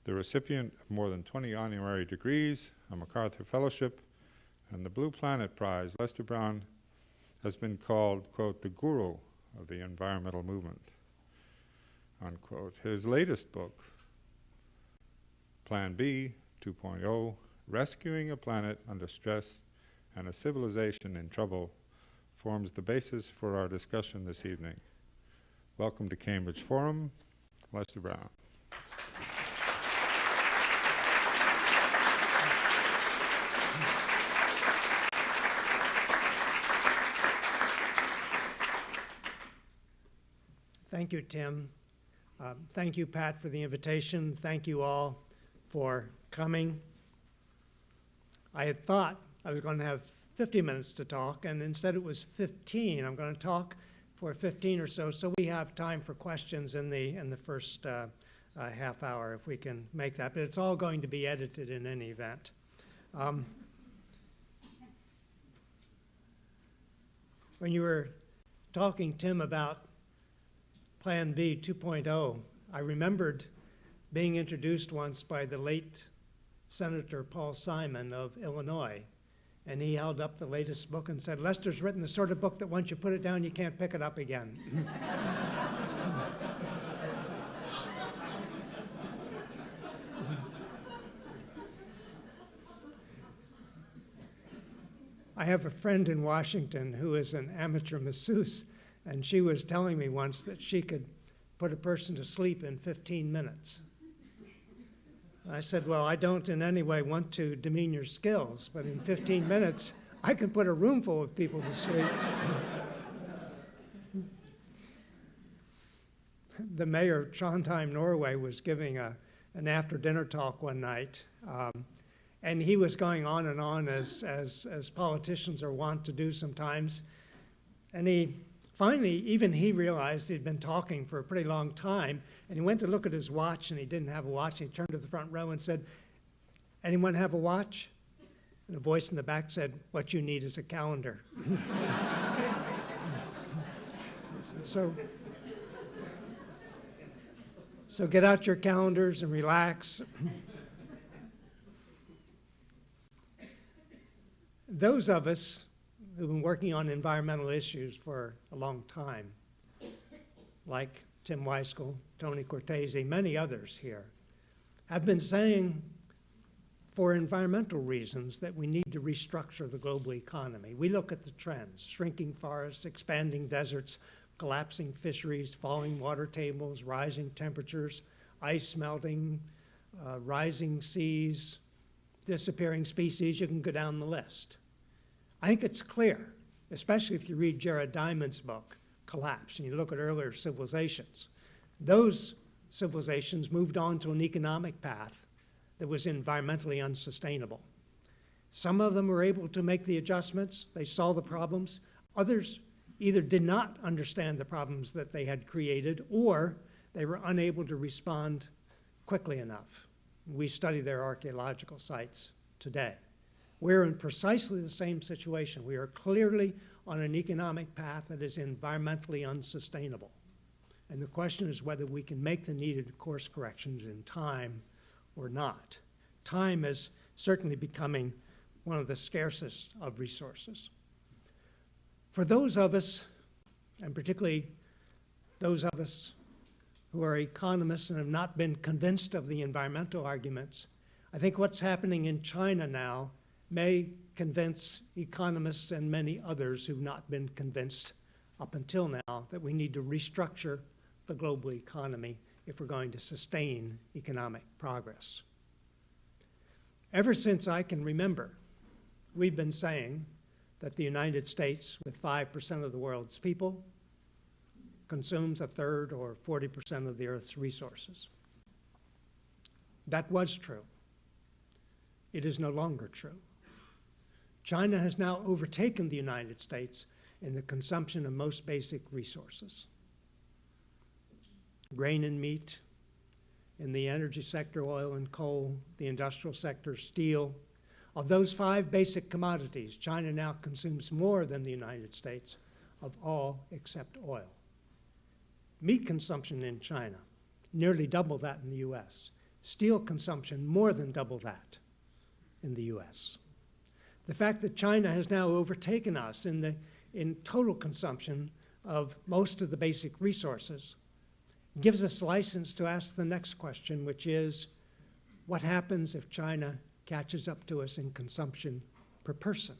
the recipient of more than 20 honorary degrees, a MacArthur Fellowship, and the Blue Planet Prize, Lester Brown has been called, quote, the guru of the environmental movement, unquote. His latest book, Plan B 2.0, Rescuing a Planet Under Stress and a Civilization in Trouble, forms the basis for our discussion this evening. Welcome to Cambridge Forum, Lester Brown. Thank you, Tim. Thank you, Pat, for the invitation. Thank you all for coming. I had thought I was going to have 50 minutes to talk, and instead it was 15. I'm going to talk for 15 or so we have time for questions in the first half hour, if we can make that. But it's all going to be edited in any event. When you were talking, Tim, about Plan B 2.0, I remembered being introduced once by the late Senator Paul Simon of Illinois, and he held up the latest book and said, Lester's written the sort of book that once you put it down, you can't pick it up again. I have a friend in Washington who is an amateur masseuse, and she was telling me once that she could put a person to sleep in 15 minutes. I said, well, I don't in any way want to demean your skills, but in 15 minutes, I can put a room full of people to sleep. The mayor of Trondheim, Norway, was giving an after-dinner talk one night, and he was going on and on as politicians are wont to do sometimes. And finally, even he realized he'd been talking for a pretty long time, and he went to look at his watch, and he didn't have a watch, and he turned to the front row and said, anyone have a watch? And a voice in the back said, what you need is a calendar. So get out your calendars and relax. Those of us who've been working on environmental issues for a long time, like Tim Weiskell, Tony Cortese, many others here, have been saying for environmental reasons that we need to restructure the global economy. We look at the trends: shrinking forests, expanding deserts, collapsing fisheries, falling water tables, rising temperatures, ice melting, rising seas, disappearing species. You can go down the list. I think it's clear, especially if you read Jared Diamond's book, Collapse, and you look at earlier civilizations. Those civilizations moved on to an economic path that was environmentally unsustainable. Some of them were able to make the adjustments. They saw the problems. Others either did not understand the problems that they had created, or they were unable to respond quickly enough. We study their archaeological sites today. We're in precisely the same situation. We are clearly on an economic path that is environmentally unsustainable. And the question is whether we can make the needed course corrections in time or not. Time is certainly becoming one of the scarcest of resources. For those of us, and particularly those of us who are economists and have not been convinced of the environmental arguments, I think what's happening in China now may convince economists and many others who've not been convinced up until now that we need to restructure the global economy if we're going to sustain economic progress. Ever since I can remember, we've been saying that the United States, with 5% of the world's people, consumes a third or 40% of the Earth's resources. That was true. It is no longer true. China has now overtaken the United States in the consumption of most basic resources. Grain and meat, in the energy sector, oil and coal, the industrial sector, steel. Of those 5 basic commodities, China now consumes more than the United States of all except oil. Meat consumption in China, nearly double that in the US. Steel consumption more than double that in the US. The fact that China has now overtaken us in total consumption of most of the basic resources gives us license to ask the next question, which is, what happens if China catches up to us in consumption per person?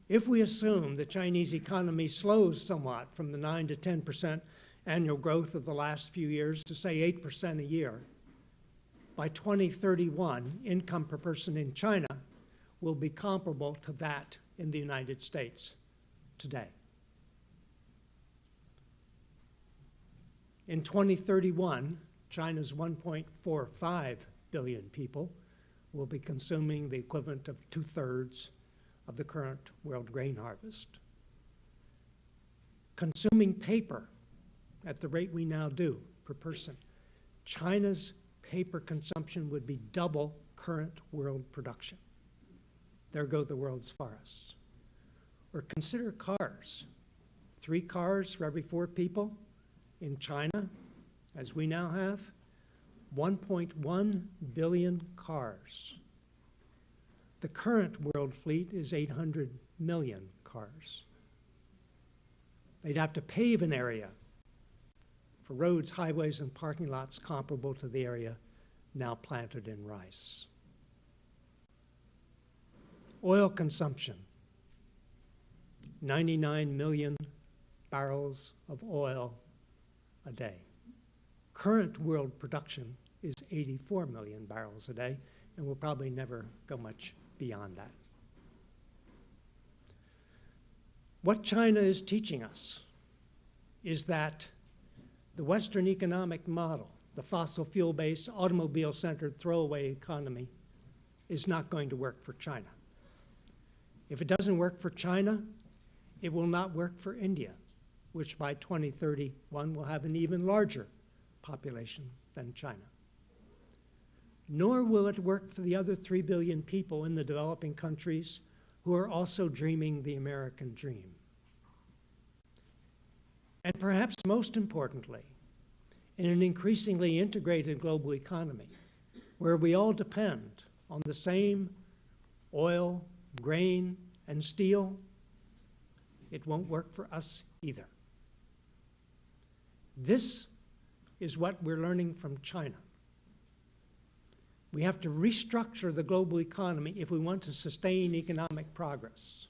If we assume the Chinese economy slows somewhat from the 9 to 10% annual growth of the last few years to, say, 8% a year, by 2031, income per person in China will be comparable to that in the United States today. In 2031, China's 1.45 billion people will be consuming the equivalent of 2/3 of the current world grain harvest. Consuming paper at the rate we now do per person, China's paper consumption would be double current world production. There go the world's forests. Or consider cars. 3 cars for every 4 people. In China, as we now have, 1.1 billion cars. The current world fleet is 800 million cars. They'd have to pave an area for roads, highways, and parking lots comparable to the area now planted in rice. Oil consumption, 99 million barrels of oil a day. Current world production is 84 million barrels a day, and will probably never go much beyond that. What China is teaching us is that the Western economic model, the fossil fuel-based, automobile-centered throwaway economy, is not going to work for China. If it doesn't work for China, it will not work for India, which by 2031 will have an even larger population than China. Nor will it work for the other 3 billion people in the developing countries who are also dreaming the American dream. And perhaps most importantly, in an increasingly integrated global economy, where we all depend on the same oil, grain, and steel, it won't work for us either. This is what we're learning from China. We have to restructure the global economy if we want to sustain economic progress.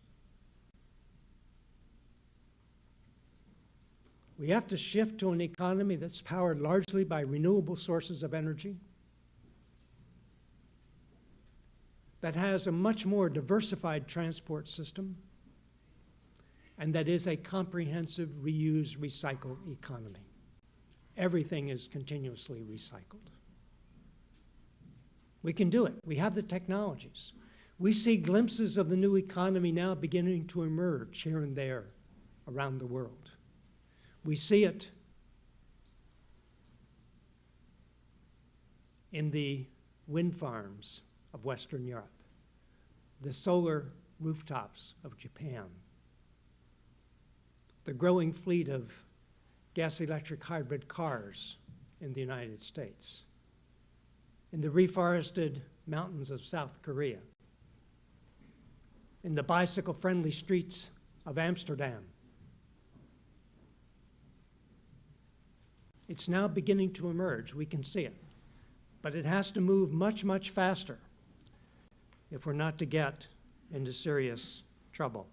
We have to shift to an economy that's powered largely by renewable sources of energy, that has a much more diversified transport system, and that is a comprehensive reuse, recycle economy. Everything is continuously recycled. We can do it. We have the technologies. We see glimpses of the new economy now beginning to emerge here and there around the world. We see it in the wind farms of Western Europe, the solar rooftops of Japan, the growing fleet of gas-electric hybrid cars in the United States, in the reforested mountains of South Korea, in the bicycle-friendly streets of Amsterdam. It's now beginning to emerge. We can see it. But it has to move much, much faster if we're not to get into serious trouble.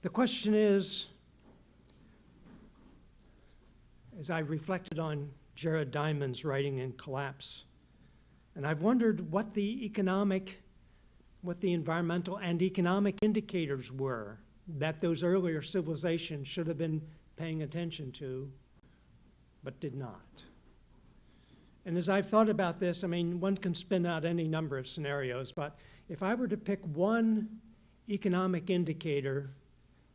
The question is, as I reflected on Jared Diamond's writing in Collapse, and I've wondered what the environmental and economic indicators were that those earlier civilizations should have been paying attention to, but did not. And as I've thought about this, I mean, one can spin out any number of scenarios, but if I were to pick one economic indicator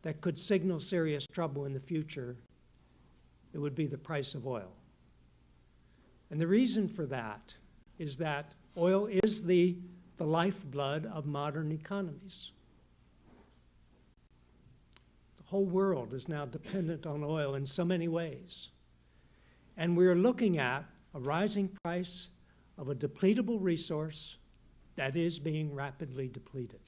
that could signal serious trouble in the future, it would be the price of oil. And the reason for that is that oil is the lifeblood of modern economies. The whole world is now dependent on oil in so many ways. And we're looking at a rising price of a depletable resource that is being rapidly depleted.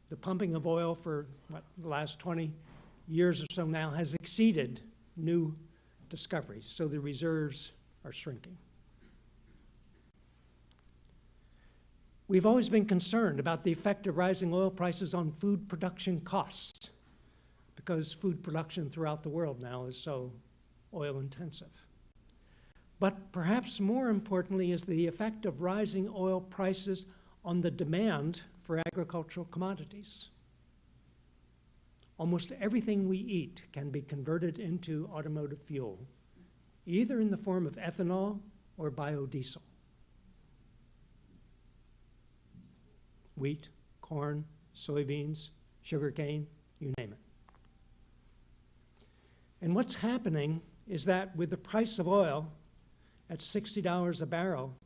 The pumping of oil for the last 20 years or so now has exceeded new discoveries, so the reserves are shrinking. We've always been concerned about the effect of rising oil prices on food production costs, because food production throughout the world now is so oil intensive. But perhaps more importantly is the effect of rising oil prices on the demand for agricultural commodities. Almost everything we eat can be converted into automotive fuel, either in the form of ethanol or biodiesel. Wheat, corn, soybeans, sugarcane, you name it. And what's happening is that with the price of oil at $60 a barrel,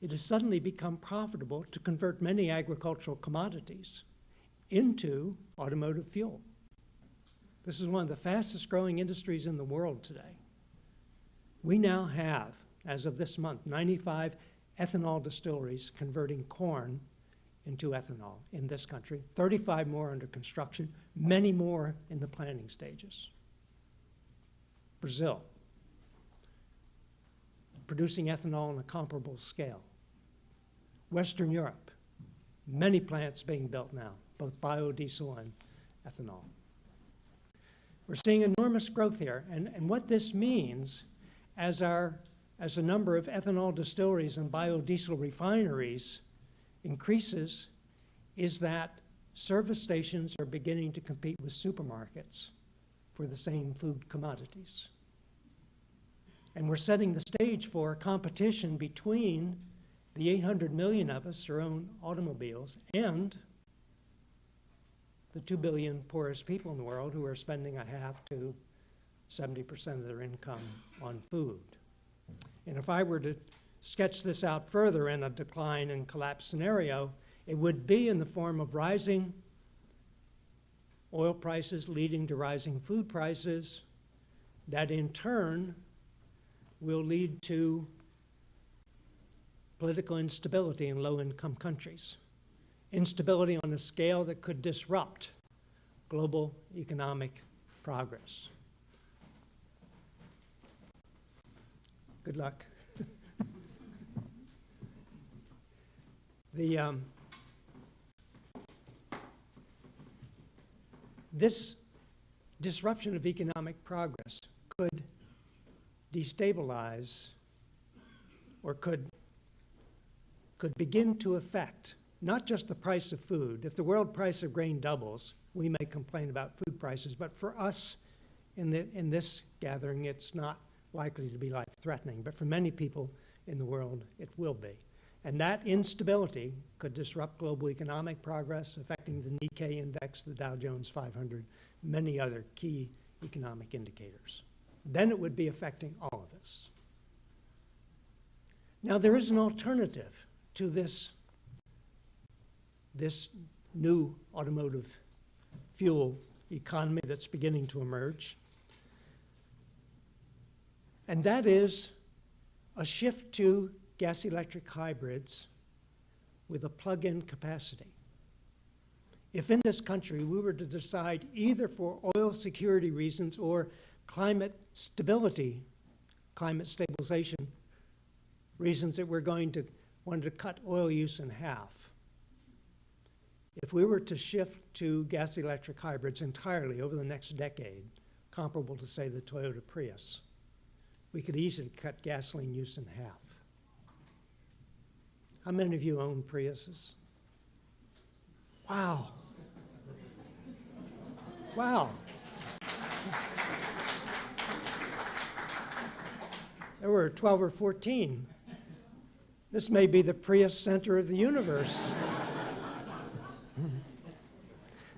it has suddenly become profitable to convert many agricultural commodities into automotive fuel. This is one of the fastest growing industries in the world today. We now have, as of this month, 95 ethanol distilleries converting corn into ethanol in this country, 35 more under construction, many more in the planning stages. Brazil, producing ethanol on a comparable scale. Western Europe, many plants being built now, both biodiesel and ethanol. We're seeing enormous growth here, and what this means as the number of ethanol distilleries and biodiesel refineries increases is that service stations are beginning to compete with supermarkets for the same food commodities. And we're setting the stage for competition between the 800 million of us who own automobiles and the 2 billion poorest people in the world who are spending a half to 70% of their income on food. And if I were to sketch this out further in a decline and collapse scenario, it would be in the form of rising oil prices leading to rising food prices that in turn will lead to political instability in low-income countries. Instability on a scale that could disrupt global economic progress. Good luck. This disruption of economic progress could destabilize or could begin to affect not just the price of food. If the world price of grain doubles, we may complain about food prices, but for us in this gathering, it's not likely to be life-threatening, but for many people in the world, it will be. And that instability could disrupt global economic progress, affecting the Nikkei index, the Dow Jones 500, many other key economic indicators. Then it would be affecting all of us. Now, there is an alternative to this new automotive fuel economy that's beginning to emerge, and that is a shift to gas-electric hybrids with a plug-in capacity. If in this country we were to decide either for oil security reasons or climate stability, climate stabilization reasons that we're going to want to cut oil use in half, if we were to shift to gas-electric hybrids entirely over the next decade, comparable to, say, the Toyota Prius, we could easily cut gasoline use in half. How many of you own Priuses? Wow. Wow. There were 12 or 14. This may be the Prius center of the universe.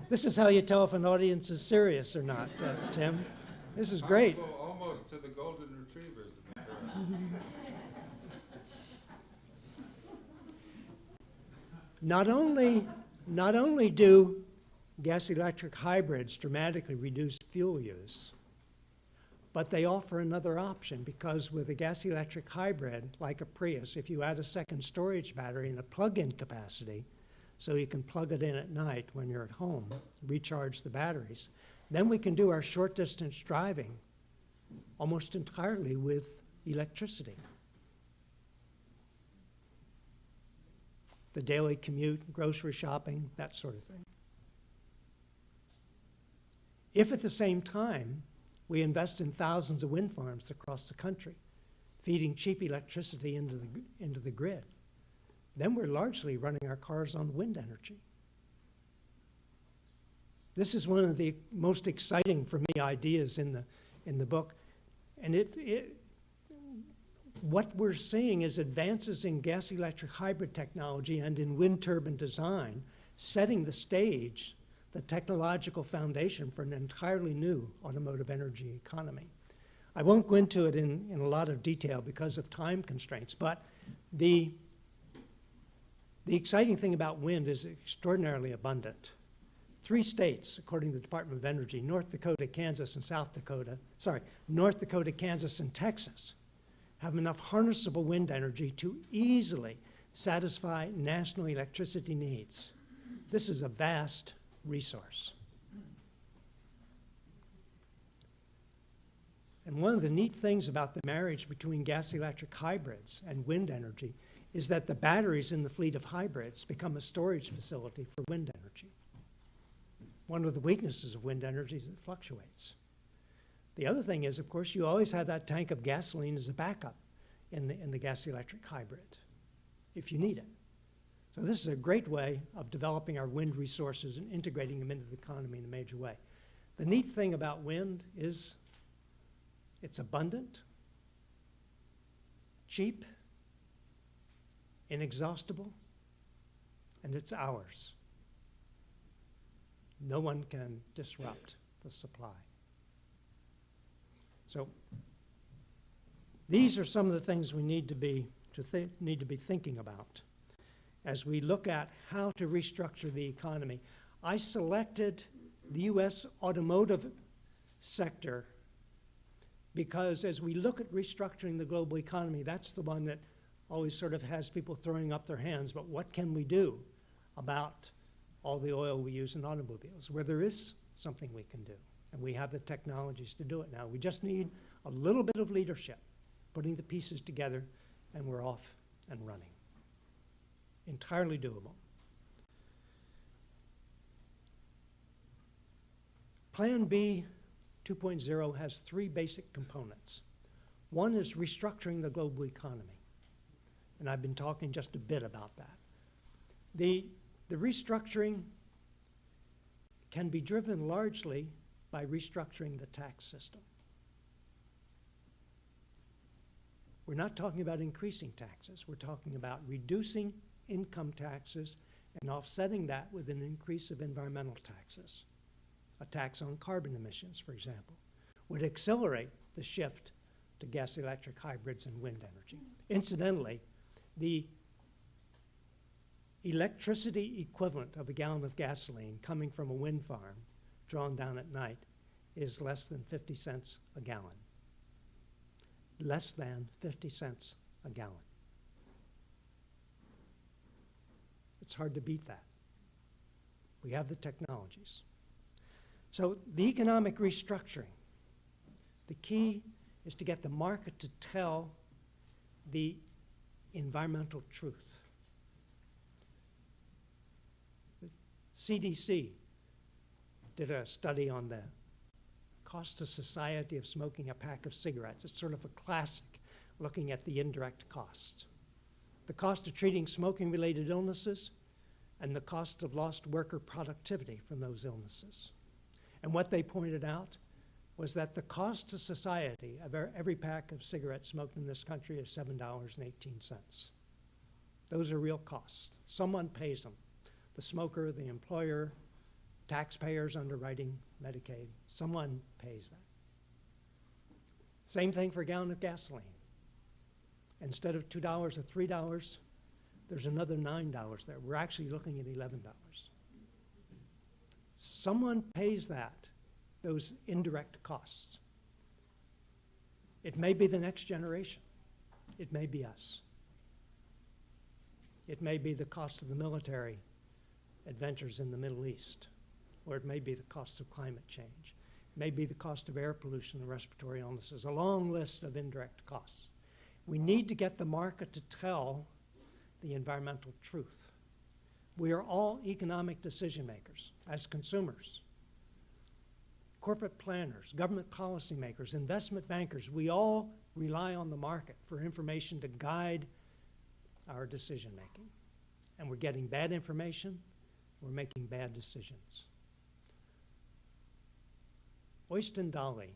This is how you tell if an audience is serious or not, Tim. This is great. Almost to the golden retrievers. Not only do gas-electric hybrids dramatically reduce fuel use, But they offer another option because with a gas-electric hybrid, like a Prius, if you add a second storage battery and a plug-in capacity, so you can plug it in at night when you're at home, recharge the batteries, then we can do our short-distance driving almost entirely with electricity. The daily commute, grocery shopping, that sort of thing. If at the same time we invest in thousands of wind farms across the country, feeding cheap electricity into the grid, then we're largely running our cars on wind energy. This is one of the most exciting for me ideas in the book, and what we're seeing is advances in gas-electric hybrid technology and in wind turbine design, setting the stage, the technological foundation for an entirely new automotive energy economy. I won't go into it in a lot of detail because of time constraints, but the exciting thing about wind is extraordinarily abundant. 3 states, according to the Department of Energy, North Dakota, Kansas, and Texas, have enough harnessable wind energy to easily satisfy national electricity needs. This is a vast resource. And one of the neat things about the marriage between gas-electric hybrids and wind energy is that the batteries in the fleet of hybrids become a storage facility for wind energy. One of the weaknesses of wind energy is it fluctuates. The other thing is, of course, you always have that tank of gasoline as a backup in the gas-electric hybrid if you need it. So this is a great way of developing our wind resources and integrating them into the economy in a major way. The neat thing about wind is it's abundant, cheap, inexhaustible, and it's ours. No one can disrupt the supply. So these are some of the things we need to be thinking about as we look at how to restructure the economy. I selected the U.S. automotive sector because as we look at restructuring the global economy, that's the one that always sort of has people throwing up their hands, but what can we do about all the oil we use in automobiles, where there is something we can do, and we have the technologies to do it now. We just need a little bit of leadership, putting the pieces together, and we're off and running. Entirely doable. Plan B 2.0 has 3 basic components. One is restructuring the global economy, and I've been talking just a bit about that. The restructuring can be driven largely by restructuring the tax system. We're not talking about increasing taxes. We're talking about reducing income taxes and offsetting that with an increase of environmental taxes. A tax on carbon emissions, for example, would accelerate the shift to gas-electric hybrids and wind energy. Incidentally, the electricity equivalent of a gallon of gasoline coming from a wind farm drawn down at night is less than 50 cents a gallon. Less than 50 cents a gallon. It's hard to beat that. We have the technologies. So the economic restructuring, the key is to get the market to tell the environmental truth. The CDC did a study on the cost to society of smoking a pack of cigarettes. It's sort of a classic looking at the indirect costs. The cost of treating smoking-related illnesses and the cost of lost worker productivity from those illnesses. And what they pointed out was that the cost to society of every pack of cigarettes smoked in this country is $7.18. Those are real costs. Someone pays them. The smoker, the employer, taxpayers underwriting Medicaid, someone pays that. Same thing for a gallon of gasoline. Instead of $2 or $3, there's another $9 there. We're actually looking at $11. Someone pays that, those indirect costs. It may be the next generation. It may be us. It may be the cost of the military adventures in the Middle East, or it may be the cost of climate change. It may be the cost of air pollution and respiratory illnesses, a long list of indirect costs. We need to get the market to tell the environmental truth. We are all economic decision makers as consumers. Corporate planners, government policymakers, investment bankers, we all rely on the market for information to guide our decision making. And we're getting bad information, we're making bad decisions. Øystein Dali,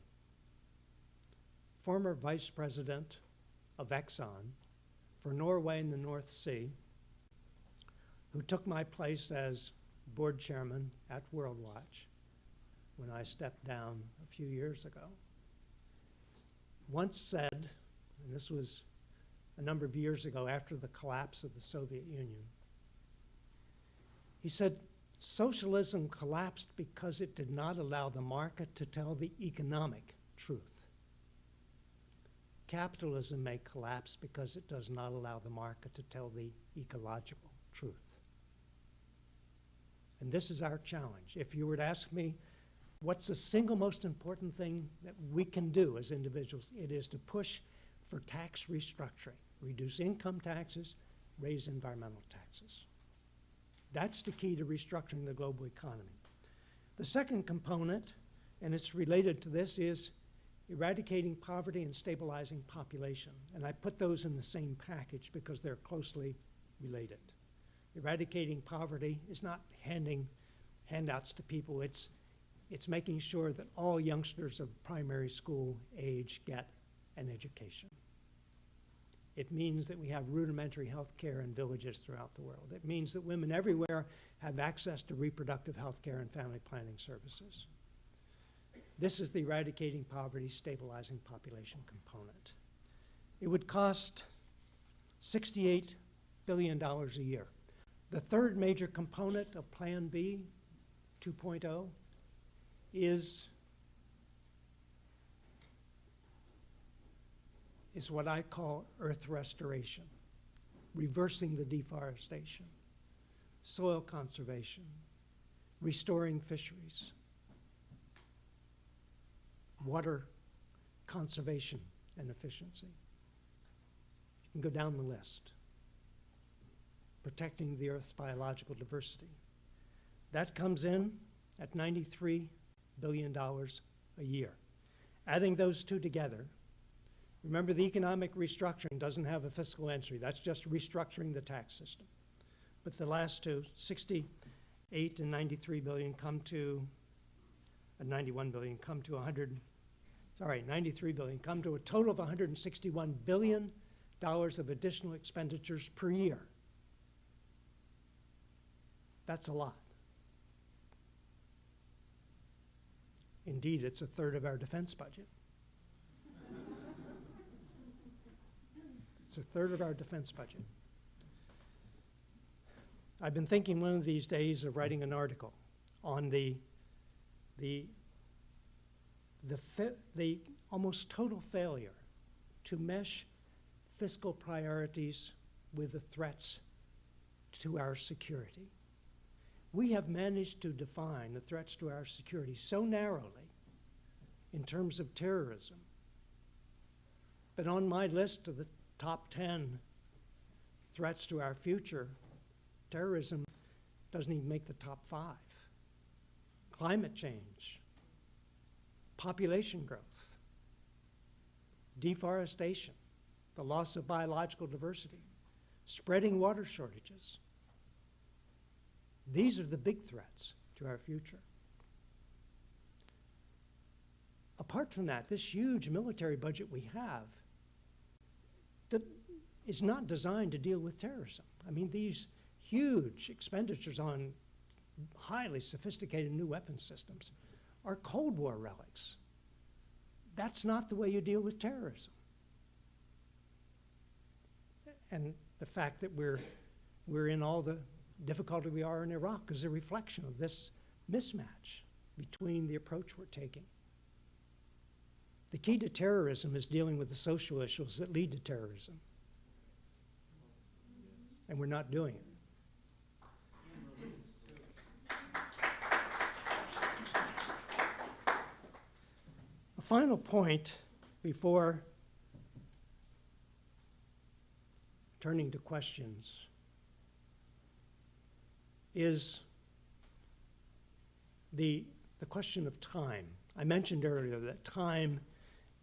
former vice president of Exxon for Norway and the North Sea, who took my place as board chairman at WorldWatch when I stepped down a few years ago, once said, and this was a number of years ago after the collapse of the Soviet Union, he said, socialism collapsed because it did not allow the market to tell the economic truth. Capitalism may collapse because it does not allow the market to tell the ecological truth. And this is our challenge. If you were to ask me, what's the single most important thing that we can do as individuals? It is to push for tax restructuring, reduce income taxes, raise environmental taxes. That's the key to restructuring the global economy. The second component, and it's related to this, is eradicating poverty and stabilizing population. And I put those in the same package because they're closely related. Eradicating poverty is not handing handouts to people. It's making sure that all youngsters of primary school age get an education. It means that we have rudimentary health care in villages throughout the world. It means that women everywhere have access to reproductive health care and family planning services. This is the eradicating poverty, stabilizing population component. It would cost $68 billion a year. The third major component of Plan B 2.0 is what I call earth restoration, reversing the deforestation, soil conservation, restoring fisheries, water conservation and efficiency. You can go down the list. Protecting the Earth's biological diversity. That comes in at $93 billion a year. Adding those two together, remember the economic restructuring doesn't have a fiscal entry. That's just restructuring the tax system. But the last two, 68 and 93 billion come to, and 91 billion come to 93 billion come to a total of $161 billion of additional expenditures per year. That's a lot. Indeed, it's a third of our defense budget. It's a third of our defense budget. I've been thinking one of these days of writing an article on the almost total failure to mesh fiscal priorities with the threats to our security. We have managed to define the threats to our security so narrowly in terms of terrorism. But on my list of the top 10 threats to our future, terrorism doesn't even make the top 5. Climate change, population growth, deforestation, the loss of biological diversity, spreading water shortages. These are the big threats to our future. Apart from that, this huge military budget we have is not designed to deal with terrorism. I mean, these huge expenditures on highly sophisticated new weapon systems are Cold War relics. That's not the way you deal with terrorism. And the fact that we're in all the difficulty we are in Iraq is a reflection of this mismatch between the approach we're taking. The key to terrorism is dealing with the social issues that lead to terrorism. And we're not doing it. A final point before turning to questions is the question of time. I mentioned earlier that time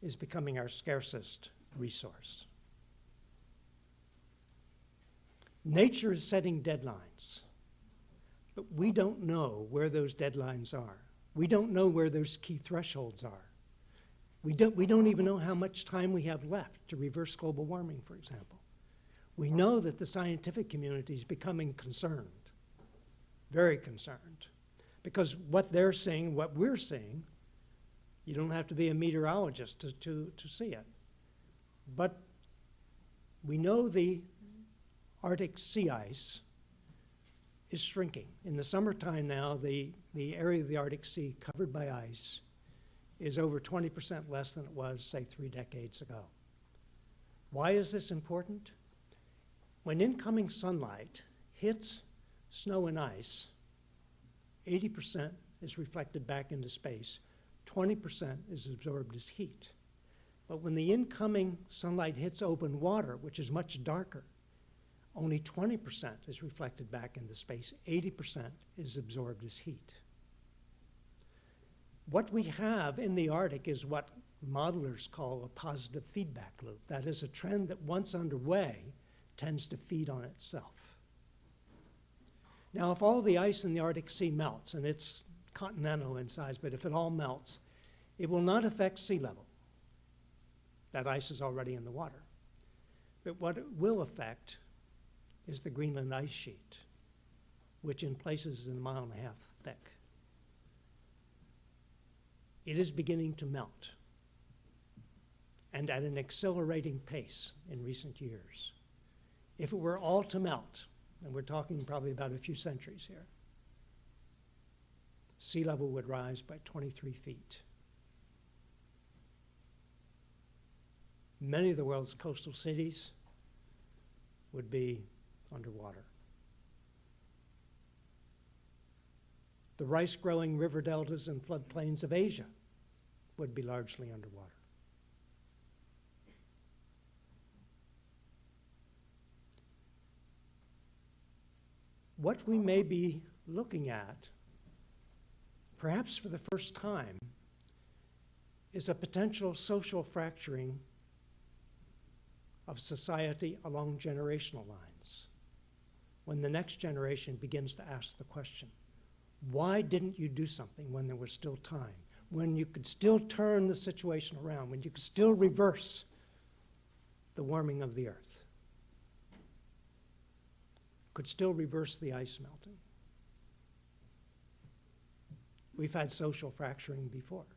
is becoming our scarcest resource. Nature is setting deadlines, but we don't know where those deadlines are. We don't know where those key thresholds are. We don't even know how much time we have left to reverse global warming, for example. We know that the scientific community is becoming concerned, very concerned, because what they're seeing, what we're seeing, you don't have to be a meteorologist to see it. But we know the Arctic sea ice is shrinking. In the summertime now, the area of the Arctic Sea covered by ice is over 20% less than it was, say, 3 decades ago. Why is this important? When incoming sunlight hits snow and ice, 80% is reflected back into space, 20% is absorbed as heat. But when the incoming sunlight hits open water, which is much darker, only 20% is reflected back into space, 80% is absorbed as heat. What we have in the Arctic is what modelers call a positive feedback loop. That is a trend that once underway tends to feed on itself. Now, if all the ice in the Arctic Sea melts, and it's continental in size, but if it all melts, it will not affect sea level. That ice is already in the water. But what it will affect is the Greenland ice sheet, which in places is 1.5 miles thick. It is beginning to melt, and at an accelerating pace in recent years. If it were all to melt, and we're talking probably about a few centuries here, sea level would rise by 23 feet. Many of the world's coastal cities would be underwater. The rice-growing river deltas and floodplains of Asia would be largely underwater. What we may be looking at, perhaps for the first time, is a potential social fracturing of society along generational lines, when the next generation begins to ask the question, why didn't you do something when there was still time, when you could still turn the situation around, when you could still reverse the warming of the earth, could still reverse the ice melting? We've had social fracturing before,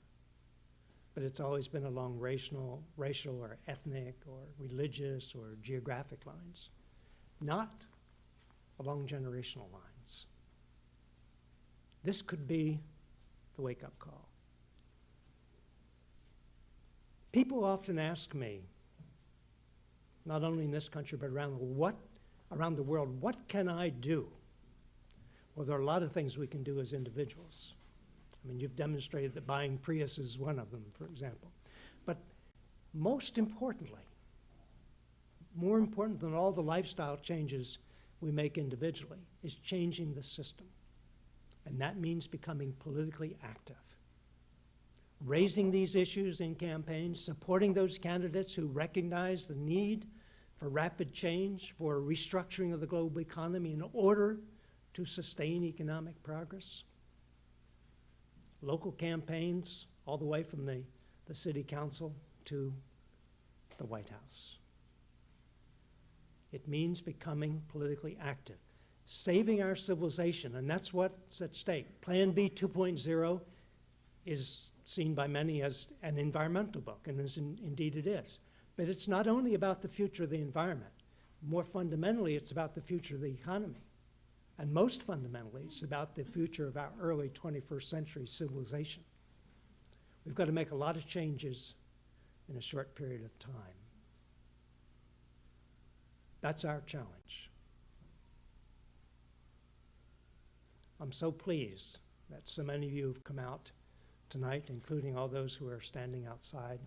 but it's always been along racial or ethnic or religious or geographic lines, not along generational lines. This could be the wake-up call. People often ask me, not only in this country but around the world, what can I do? Well, there are a lot of things we can do as individuals. I mean, you've demonstrated that buying Prius is one of them, for example. But most importantly, more important than all the lifestyle changes we make individually, is changing the system. And that means becoming politically active. Raising these issues in campaigns, supporting those candidates who recognize the need for rapid change, for restructuring of the global economy in order to sustain economic progress. Local campaigns all the way from the city council to the White House. It means becoming politically active, saving our civilization, and that's what's at stake. Plan B 2.0 is seen by many as an environmental book, and indeed it is. But it's not only about the future of the environment. More fundamentally, it's about the future of the economy. And most fundamentally, it's about the future of our early 21st century civilization. We've got to make a lot of changes in a short period of time. That's our challenge. I'm so pleased that so many of you have come out tonight, including all those who are standing outside.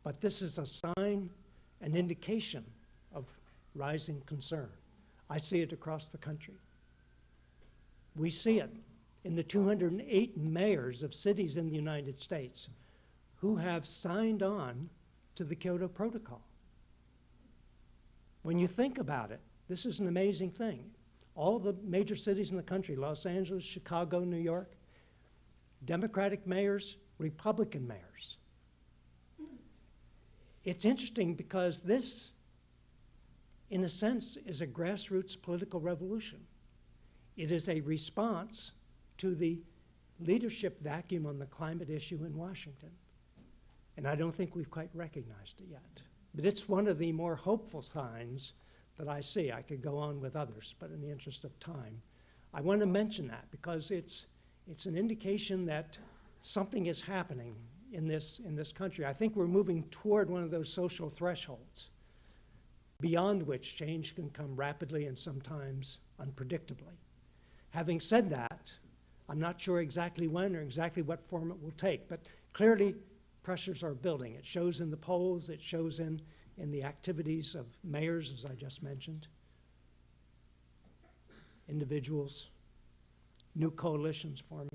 But this is a sign, an indication of rising concern. I see it across the country. We see it in the 208 mayors of cities in the United States who have signed on to the Kyoto Protocol. When you think about it, this is an amazing thing. All the major cities in the country, Los Angeles, Chicago, New York, Democratic mayors, Republican mayors. It's interesting because this, in a sense, is a grassroots political revolution. It is a response to the leadership vacuum on the climate issue in Washington. And I don't think we've quite recognized it yet. But it's one of the more hopeful signs that I see. I could go on with others, but in the interest of time, I want to mention that because it's an indication that something is happening in this country. I think we're moving toward one of those social thresholds beyond which change can come rapidly and sometimes unpredictably. Having said that, I'm not sure exactly when or exactly what form it will take, but clearly pressures are building. It shows in the polls, it shows in the activities of mayors, as I just mentioned, individuals, new coalitions forming.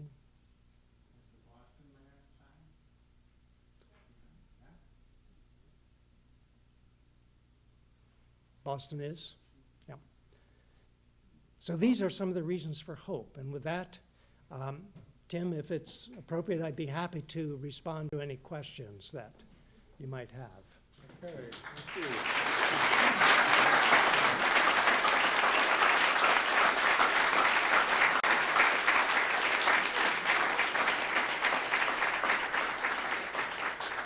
Boston is? Yeah. So these are some of the reasons for hope. And with that, Tim, if it's appropriate, I'd be happy to respond to any questions that you might have. Okay, thank you.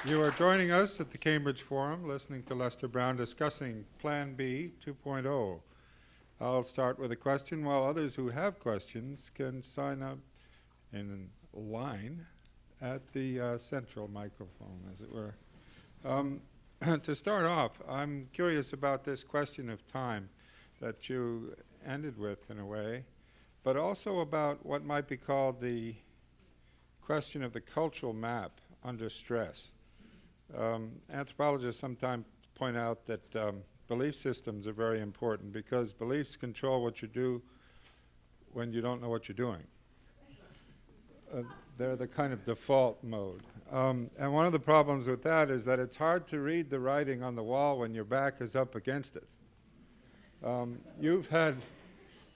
You are joining us at the Cambridge Forum, listening to Lester Brown discussing Plan B 2.0. I'll start with a question, while others who have questions can sign up in line at the central microphone, as it were. To start off, I'm curious about this question of time that you ended with, in a way, but also about what might be called the question of the cultural map under stress. Anthropologists sometimes point out that belief systems are very important because beliefs control what you do when you don't know what you're doing. They're the kind of default mode. And one of the problems with that is that it's hard to read the writing on the wall when your back is up against it. You've had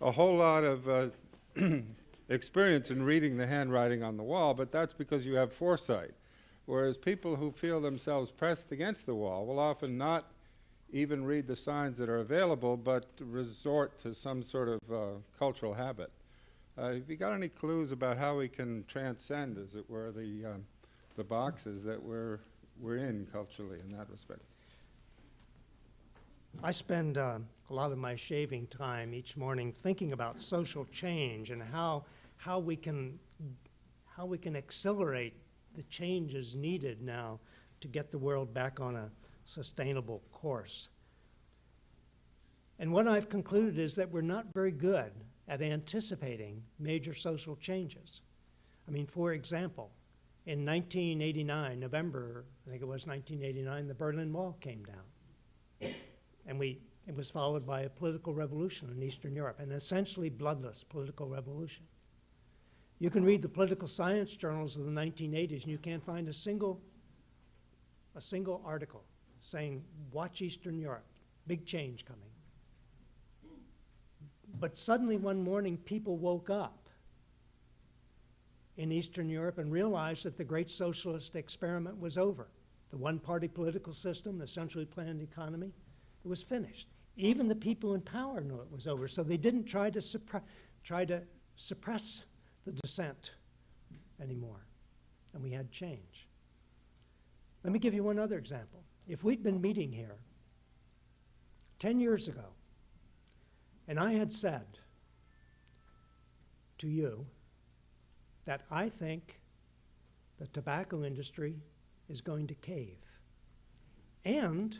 a whole lot of experience in reading the handwriting on the wall, but that's because you have foresight. Whereas people who feel themselves pressed against the wall will often not even read the signs that are available, but resort to some sort of cultural habit. Have you got any clues about how we can transcend, as it were, the boxes that we're in culturally in that respect? I spend a lot of my shaving time each morning thinking about social change and how we can accelerate the changes needed now to get the world back on a sustainable course. And what I've concluded is that we're not very good at anticipating major social changes. I mean, for example, in 1989, November, I think it was 1989, the Berlin Wall came down. And it was followed by a political revolution in Eastern Europe, an essentially bloodless political revolution. You can read the political science journals of the 1980s and you can't find a single article saying, watch Eastern Europe, big change coming. But suddenly one morning people woke up in Eastern Europe and realized that the great socialist experiment was over. The one-party political system, the centrally planned economy, it was finished. Even the people in power knew it was over, so they didn't try to suppress the dissent anymore, and we had change. Let me give you one other example. If we'd been meeting here 10 years ago, and I had said to you that I think the tobacco industry is going to cave, and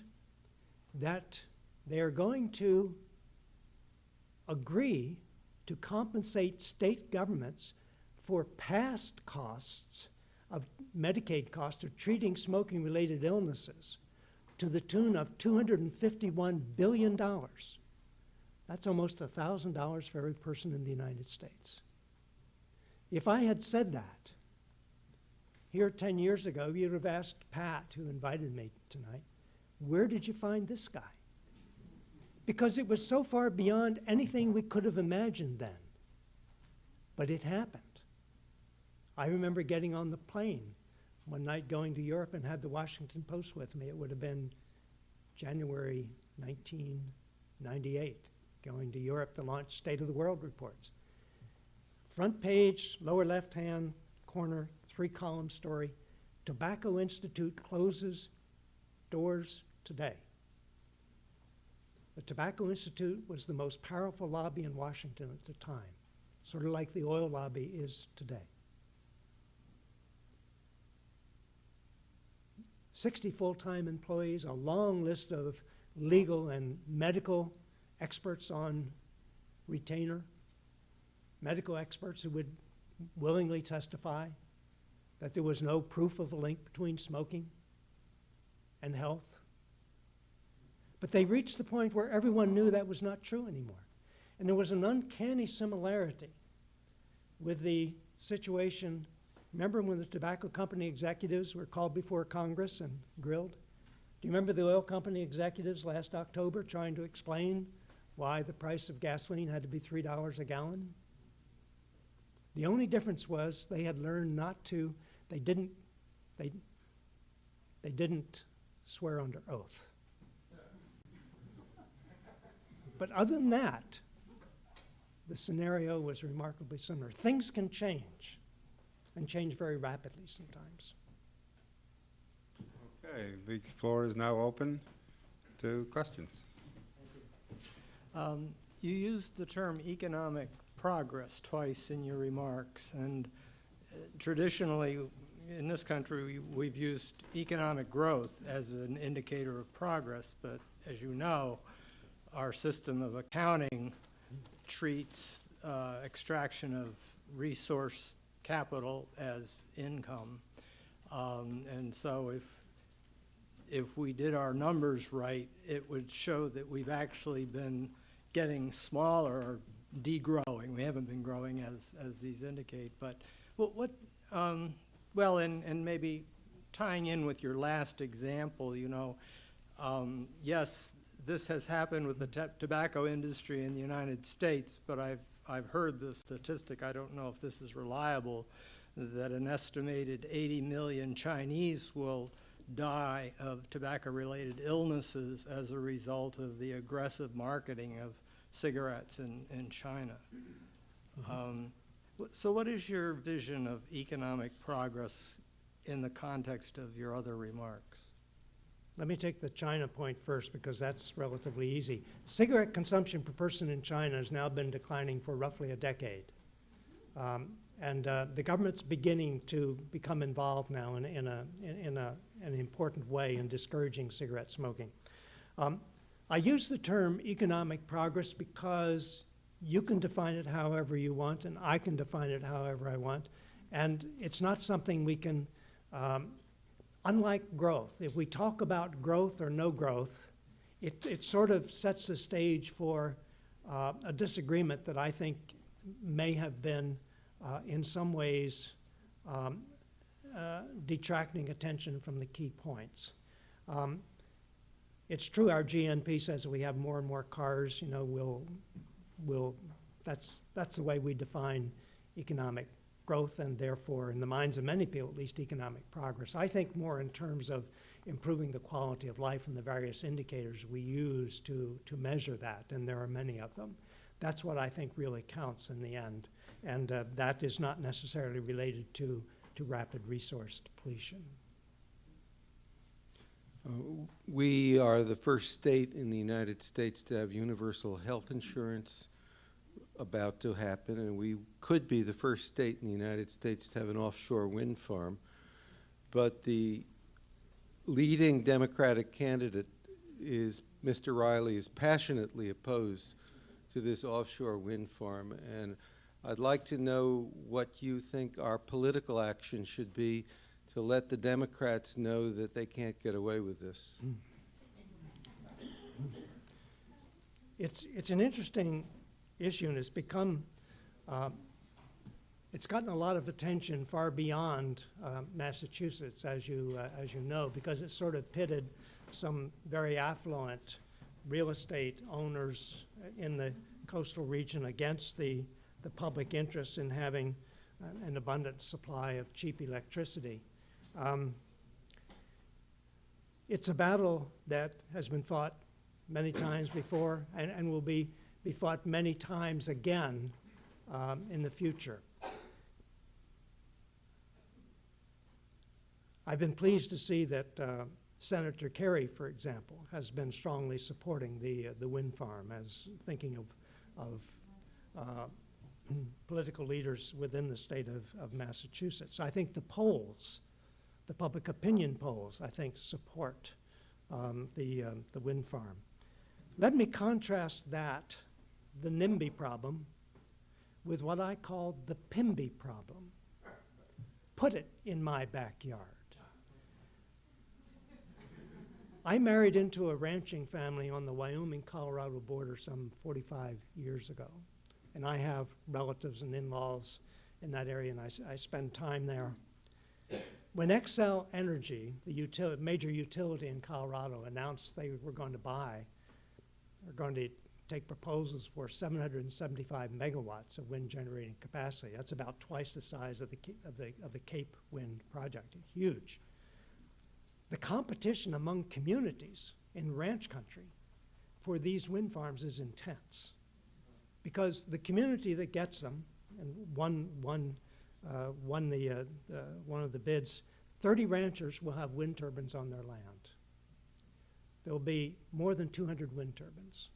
that they are going to agree to compensate state governments for past costs of Medicaid costs of treating smoking-related illnesses to the tune of $251 billion. That's almost $1,000 for every person in the United States. If I had said that here 10 years ago, you'd have asked Pat, who invited me tonight, where did you find this guy? Because it was so far beyond anything we could have imagined then. But it happened. I remember getting on the plane one night going to Europe and had the Washington Post with me. It would have been January 1998, going to Europe to launch State of the World reports. Front page, lower left-hand corner, 3-column story, Tobacco Institute closes doors today. The Tobacco Institute was the most powerful lobby in Washington at the time, sort of like the oil lobby is today. 60 full-time employees, a long list of legal and medical experts on retainer, medical experts who would willingly testify that there was no proof of a link between smoking and health. But they reached the point where everyone knew that was not true anymore. And there was an uncanny similarity with the situation. Remember when the tobacco company executives were called before Congress and grilled? Do you remember the oil company executives last October trying to explain why the price of gasoline had to be $3 a gallon? The only difference was they had learned not to, they didn't swear under oath. But other than that, the scenario was remarkably similar. Things can change, and change very rapidly sometimes. Okay, the floor is now open to questions. You used the term economic progress twice in your remarks, and traditionally in this country we've used economic growth as an indicator of progress, but as you know, our system of accounting treats extraction of resource capital as income. And so if we did our numbers right, it would show that we've actually been getting smaller or degrowing. We haven't been growing as these indicate. But well, and maybe tying in with your last example, you know, yes, this has happened with the tobacco industry in the United States, but I've heard the statistic, I don't know if this is reliable, that an estimated 80 million Chinese will die of tobacco-related illnesses as a result of the aggressive marketing of cigarettes in China. So what is your vision of economic progress in the context of your other remarks? Let me take the China point first because that's relatively easy. Cigarette consumption per person in China has now been declining for roughly a decade. And the government's beginning to become involved now in an important way in discouraging cigarette smoking. I use the term economic progress because you can define it however you want, and I can define it however I want. And it's not something we can, unlike growth, if we talk about growth or no growth, it sort of sets the stage for a disagreement that I think may have been in some ways detracting attention from the key points. It's true our GNP says we have more and more cars, you know, that's the way we define economic growth and therefore, in the minds of many people at least, economic progress. I think more in terms of improving the quality of life and the various indicators we use to measure that, and there are many of them. That's what I think really counts in the end, and that is not necessarily related to rapid resource depletion. We are the first state in the United States to have universal health insurance about to happen, and we could be the first state in the United States to have an offshore wind farm. But the leading Democratic candidate is, Mr. Riley, is passionately opposed to this offshore wind farm. And I'd like to know what you think our political action should be to let the Democrats know that they can't get away with this. It's an interesting issue, and it's become, it's gotten a lot of attention far beyond Massachusetts, as you know, because it sort of pitted some very affluent real estate owners in the coastal region against the public interest in having an abundant supply of cheap electricity. It's a battle that has been fought many times before and will be fought many times again in the future. I've been pleased to see that Senator Kerry, for example, has been strongly supporting the wind farm, as thinking of political leaders within the state of Massachusetts. I think the polls, the public opinion polls, I think support the wind farm. Let me contrast that, the NIMBY problem, with what I call the PIMBY problem. Put it in my backyard. I married into a ranching family on the Wyoming-Colorado border some 45 years ago. And I have relatives and in-laws in that area, and I spend time there. When Xcel Energy, the major utility in Colorado, announced they were going to take proposals for 775 megawatts of wind generating capacity. That's about twice the size of the Cape Wind project, huge. The competition among communities in ranch country for these wind farms is intense, because the community that gets them, and won one of the bids, 30 ranchers will have wind turbines on their land. There'll be more than 200 wind turbines,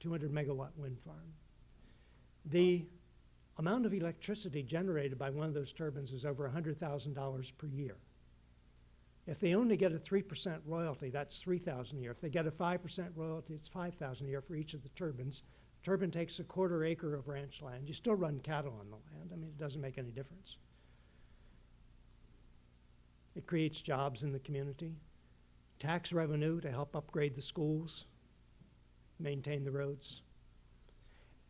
200 megawatt wind farm. The amount of electricity generated by one of those turbines is over $100,000 per year. If they only get a 3% royalty, that's $3,000 a year. If they get a 5% royalty, it's $5,000 a year for each of the turbines. Turbine takes a quarter acre of ranch land. You still run cattle on the land. I mean, it doesn't make any difference. It creates jobs in the community, tax revenue to help upgrade the schools, maintain the roads.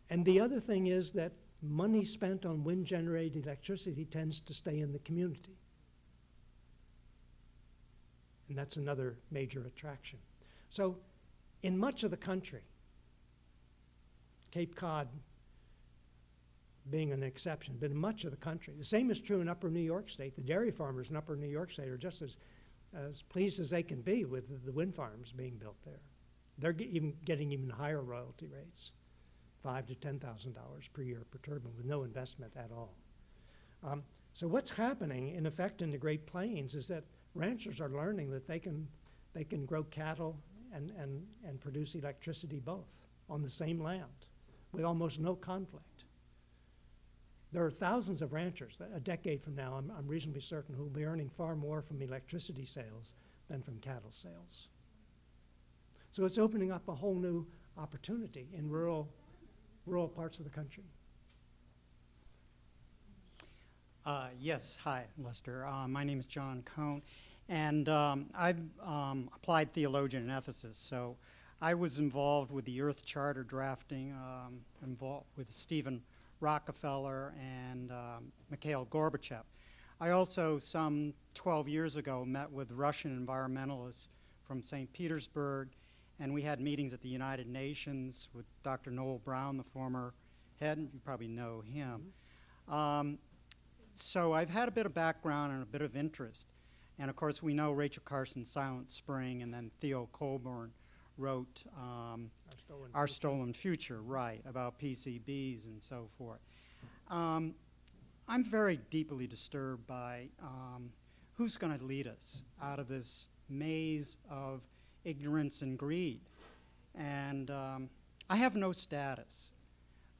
And the other thing is that money spent on wind-generated electricity tends to stay in the community. And that's another major attraction. So in much of the country, Cape Cod being an exception, but in much of the country, the same is true in Upper New York State. The dairy farmers in Upper New York State are just as pleased as they can be with the wind farms being built there. They're getting even higher royalty rates, $5,000 to $10,000 per year per turbine with no investment at all. So what's happening, in effect, in the Great Plains is that ranchers are learning that they can grow cattle and produce electricity both on the same land with almost no conflict. There are thousands of ranchers that a decade from now, I'm reasonably certain, who will be earning far more from electricity sales than from cattle sales. So it's opening up a whole new opportunity in rural parts of the country. Yes, hi, Lester. My name is John Cohn, and I'm applied theologian in Ephesus, so I was involved with the Earth Charter drafting, involved with Stephen Rockefeller and Mikhail Gorbachev. I also, some 12 years ago, met with Russian environmentalists from St. Petersburg, and we had meetings at the United Nations with Dr. Noel Brown, the former head, you probably know him. So I've had a bit of background and a bit of interest. And of course, we know Rachel Carson's Silent Spring, and then Theo Colburn wrote Our Stolen Future, right, about PCBs and so forth. I'm very deeply disturbed by who's going to lead us out of this maze of ignorance and greed. And I have no status.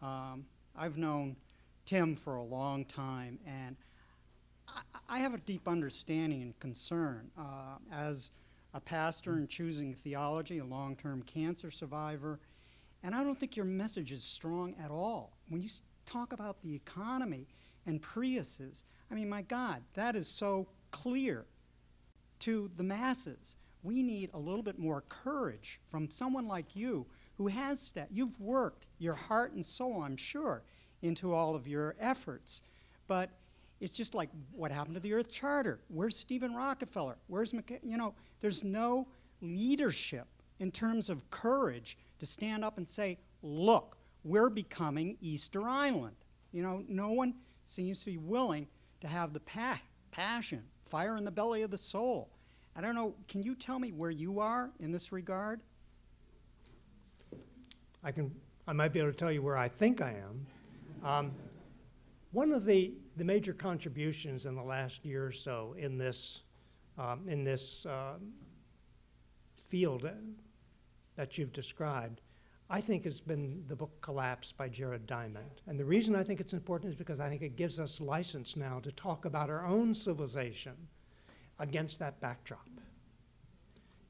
I've known Tim for a long time, and I have a deep understanding and concern as a pastor and choosing theology, a long-term cancer survivor, and I don't think your message is strong at all. When you talk about the economy and Priuses, I mean, my God, that is so clear to the masses. We need a little bit more courage from someone like you who has you've worked your heart and soul, I'm sure, into all of your efforts. But it's just like what happened to the Earth Charter. Where's Stephen Rockefeller? Where's there's no leadership in terms of courage to stand up and say, look, we're becoming Easter Island. No one seems to be willing to have the passion, fire in the belly of the soul. I don't know, can you tell me where you are in this regard? I might be able to tell you where I think I am. One of the major contributions in the last year or so in this field that you've described, I think has been the book Collapse by Jared Diamond. And the reason I think it's important is because I think it gives us license now to talk about our own civilization against that backdrop.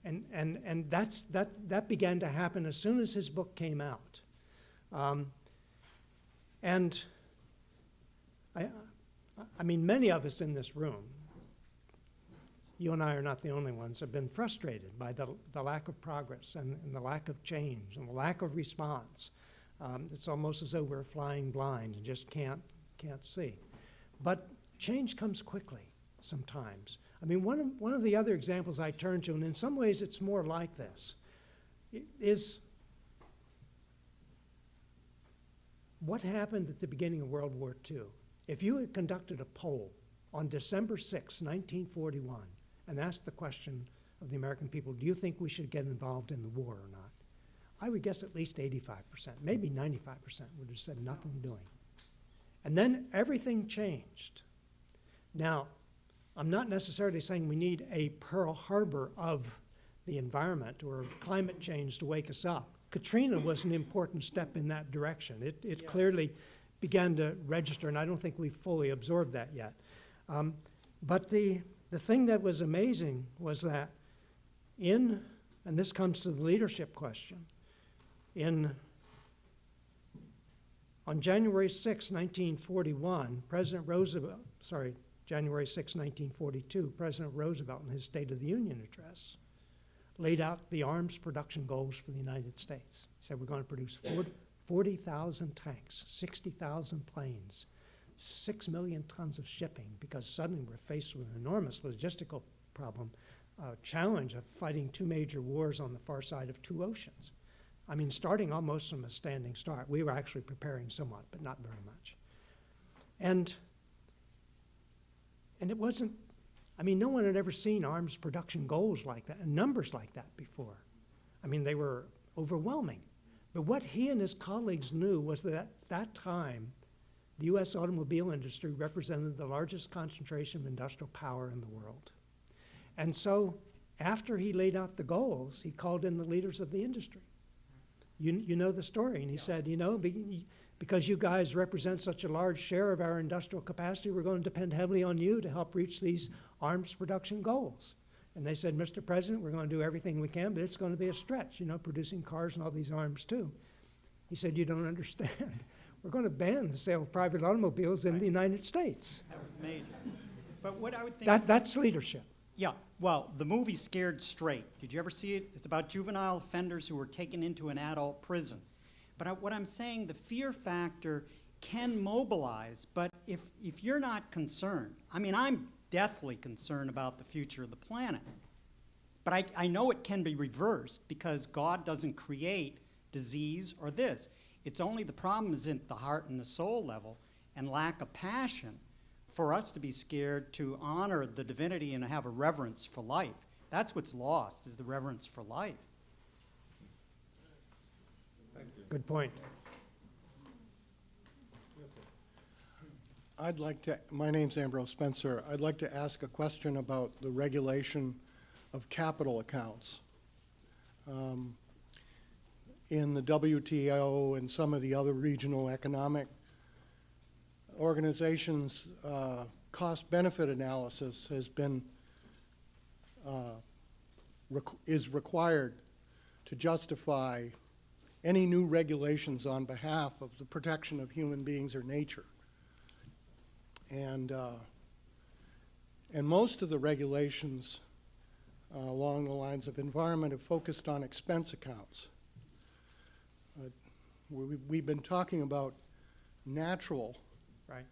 And that began to happen as soon as his book came out. And I mean, many of us in this room, you and I are not the only ones, have been frustrated by the lack of progress and the lack of change and the lack of response. It's almost as though we're flying blind and just can't see. But change comes quickly sometimes. I mean, one of the other examples I turn to, and in some ways it's more like this, is what happened at the beginning of World War II. If you had conducted a poll on December 6, 1941, and asked the question of the American people, do you think we should get involved in the war or not? I would guess at least 85%, maybe 95% would have said nothing doing. And then everything changed. Now, I'm not necessarily saying we need a Pearl Harbor of the environment or of climate change to wake us up. Katrina was an important step in that direction. It clearly began to register, and I don't think we've fully absorbed that yet. But the thing that was amazing was that and this comes to the leadership question, on January 6, 1941, January 6, 1942, President Roosevelt, in his State of the Union address, laid out the arms production goals for the United States. He said, we're going to produce 40,000 tanks, 60,000 planes, 6 million tons of shipping, because suddenly we're faced with an enormous logistical problem, challenge of fighting two major wars on the far side of two oceans. I mean, starting almost from a standing start. We were actually preparing somewhat, but not very much. And it wasn't, I mean, no one had ever seen arms production goals like that and numbers like that before. I mean, they were overwhelming. But what he and his colleagues knew was that at that time, the U.S. automobile industry represented the largest concentration of industrial power in the world. And so after he laid out the goals, he called in the leaders of the industry. You know the story. And he said, because you guys represent such a large share of our industrial capacity, we're going to depend heavily on you to help reach these arms production goals. And they said, Mr. President, we're going to do everything we can, but it's going to be a stretch, producing cars and all these arms too. He said, you don't understand. We're going to ban the sale of private automobiles in the United States. That was major. But what I would think... That's leadership. Yeah, well, the movie Scared Straight, did you ever see it? It's about juvenile offenders who were taken into an adult prison. But what I'm saying, the fear factor can mobilize, but if you're not concerned, I mean, I'm deathly concerned about the future of the planet. But I know it can be reversed because God doesn't create disease or this. It's only the problem is in the heart and the soul level and lack of passion for us to be scared to honor the divinity and have a reverence for life. That's what's lost, is the reverence for life. Good point. My name's Ambrose Spencer. I'd like to ask a question about the regulation of capital accounts. In the WTO and some of the other regional economic organizations, cost-benefit analysis has been, is required to justify any new regulations on behalf of the protection of human beings or nature. And most of the regulations along the lines of environment have focused on expense accounts. We've been talking about natural Right.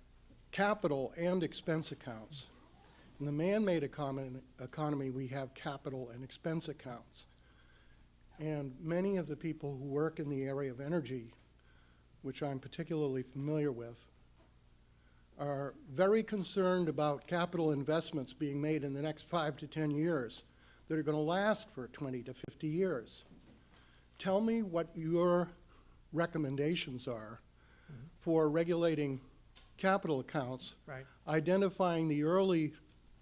capital and expense accounts. In the man-made economy, we have capital and expense accounts. And many of the people who work in the area of energy, which I'm particularly familiar with, are very concerned about capital investments being made in the next 5 to 10 years that are going to last for 20 to 50 years. Tell me what your recommendations are for regulating capital accounts, Right. identifying the early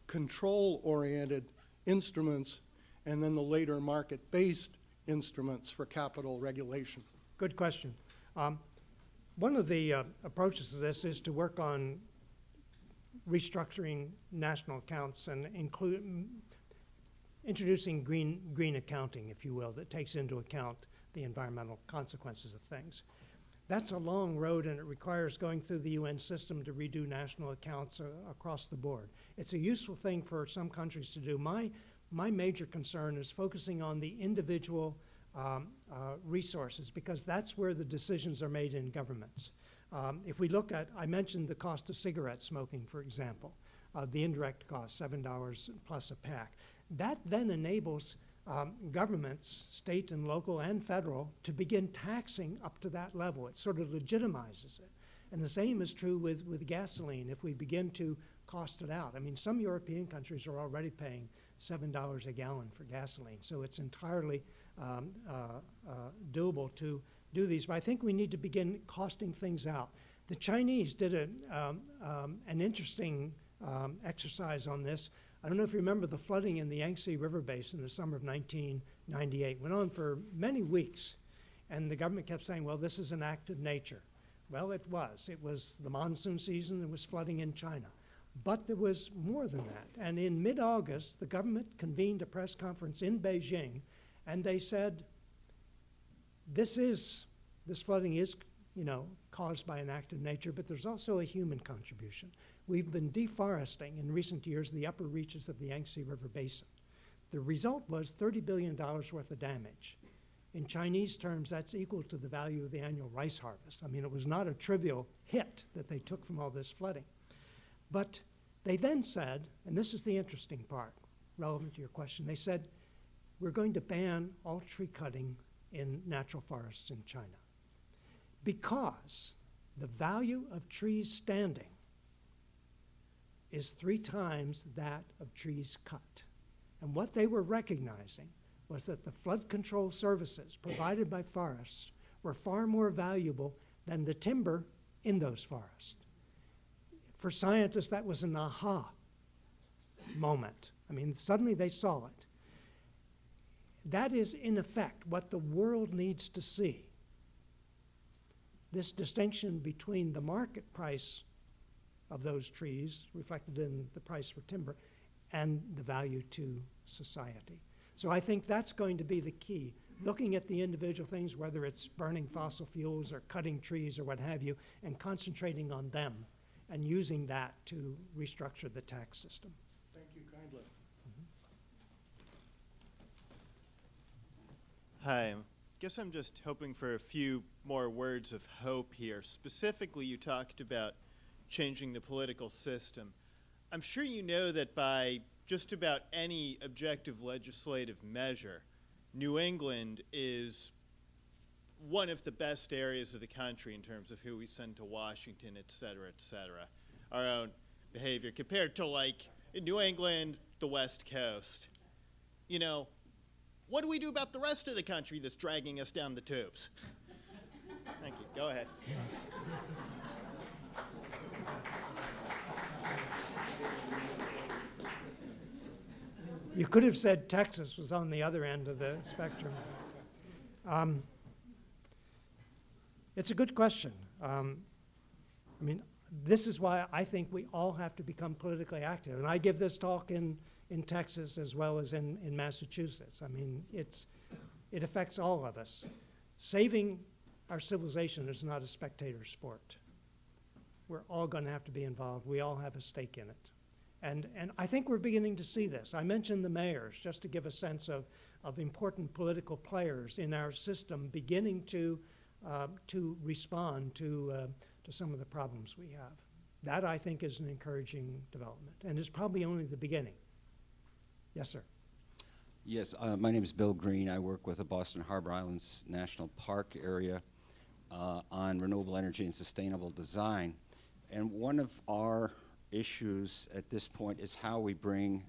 control-oriented instruments, and then the later market-based instruments for capital regulation. Good question. One of the approaches to this is to work on restructuring national accounts and introducing green accounting, if you will, that takes into account the environmental consequences of things. That's a long road, and it requires going through the UN system to redo national accounts across the board. It's a useful thing for some countries to do. My major concern is focusing on the individual resources, because that's where the decisions are made in governments. If we look at, I mentioned the cost of cigarette smoking, for example, the indirect cost, $7 plus a pack. That then enables governments, state and local and federal, to begin taxing up to that level. It sort of legitimizes it. And the same is true with gasoline if we begin to cost it out. I mean, some European countries are already paying $7 a gallon for gasoline, so it's entirely doable to do these. But I think we need to begin costing things out. The Chinese did an interesting exercise on this. I don't know if you remember the flooding in the Yangtze River Basin in the summer of 1998. Went on for many weeks, and the government kept saying, well, this is an act of nature. Well, it was. It was the monsoon season. There was flooding in China. But there was more than that. And in mid-August, the government convened a press conference in Beijing, and they said, this flooding is, caused by an act of nature, but there's also a human contribution. We've been deforesting in recent years the upper reaches of the Yangtze River Basin. The result was $30 billion worth of damage. In Chinese terms, that's equal to the value of the annual rice harvest. I mean, it was not a trivial hit that they took from all this flooding. But they then said, and this is the interesting part, relevant to your question, they said, we're going to ban all tree cutting in natural forests in China because the value of trees standing is 3 times that of trees cut. And what they were recognizing was that the flood control services provided by forests were far more valuable than the timber in those forests. For scientists, that was an aha moment. I mean, suddenly they saw it. That is, in effect, what the world needs to see. This distinction between the market price of those trees, reflected in the price for timber, and the value to society. So I think that's going to be the key, looking at the individual things, whether it's burning fossil fuels or cutting trees or what have you, and concentrating on them and using that to restructure the tax system. Thank you kindly. Hi. Guess I'm just hoping for a few more words of hope here. Specifically, you talked about changing the political system. I'm sure you know that by just about any objective legislative measure, New England is one of the best areas of the country in terms of who we send to Washington, et cetera, our own behavior, compared to, like, in New England, the West Coast. You know, what do we do about the rest of the country that's dragging us down the tubes? Thank you. Go ahead. You could have said Texas was on the other end of the spectrum. It's a good question. I mean, this is why I think we all have to become politically active. And I give this talk in Texas as well as in Massachusetts. I mean, it affects all of us. Saving our civilization is not a spectator sport. We're all going to have to be involved. We all have a stake in it. And I think we're beginning to see this. I mentioned the mayors just to give a sense of important political players in our system beginning to respond to some of the problems we have. That, I think, is an encouraging development, and is probably only the beginning. Yes, sir. Yes, my name is Bill Green. I work with the Boston Harbor Islands National Park area on renewable energy and sustainable design. And one of our issues at this point is how we bring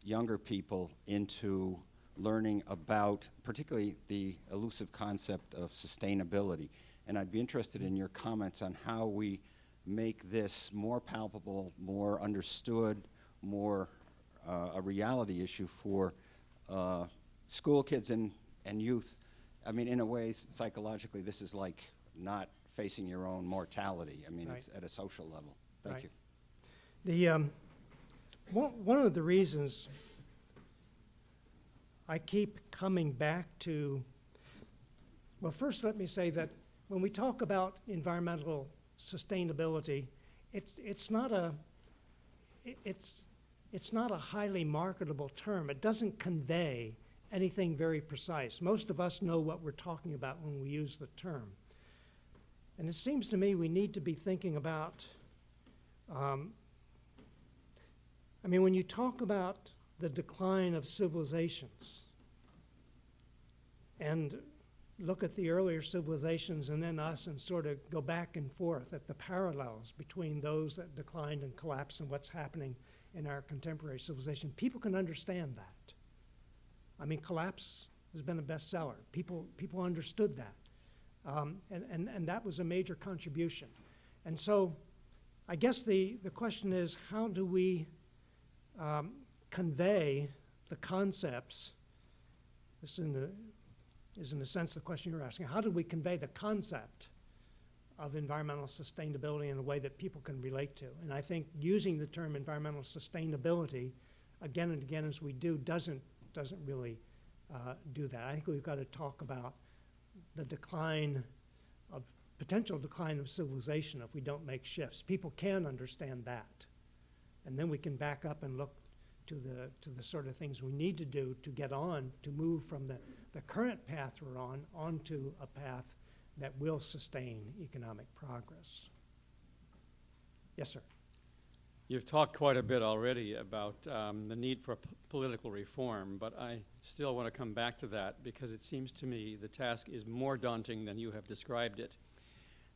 younger people into learning about particularly the elusive concept of sustainability. And I'd be interested in your comments on how we make this more palpable, more understood, more a reality issue for school kids and youth. I mean, in a way, psychologically, this is like not facing your own mortality. I mean, Right. It's at a social level. Thank Right. you. The one of the reasons I keep coming back to, well, first let me say that when we talk about environmental sustainability, it's not a highly marketable term. It doesn't convey anything very precise. Most of us know what we're talking about when we use the term. And it seems to me we need to be thinking about, I mean, when you talk about the decline of civilizations and look at the earlier civilizations and then us and sort of go back and forth at the parallels between those that declined and collapsed and what's happening in our contemporary civilization, people can understand that. I mean, collapse has been a bestseller. People understood that. And that was a major contribution. And so I guess the question is, how do we convey the concepts? This is in a sense the question you're asking. How do we convey the concept of environmental sustainability in a way that people can relate to? And I think using the term environmental sustainability again and again as we do doesn't really do that. I think we've got to talk about the potential decline of civilization if we don't make shifts. People can understand that. And then we can back up and look to the sort of things we need to do to get on, to move from the current path we're on onto a path that will sustain economic progress. Yes, sir. You've talked quite a bit already about the need for political reform, but I still want to come back to that because it seems to me the task is more daunting than you have described it.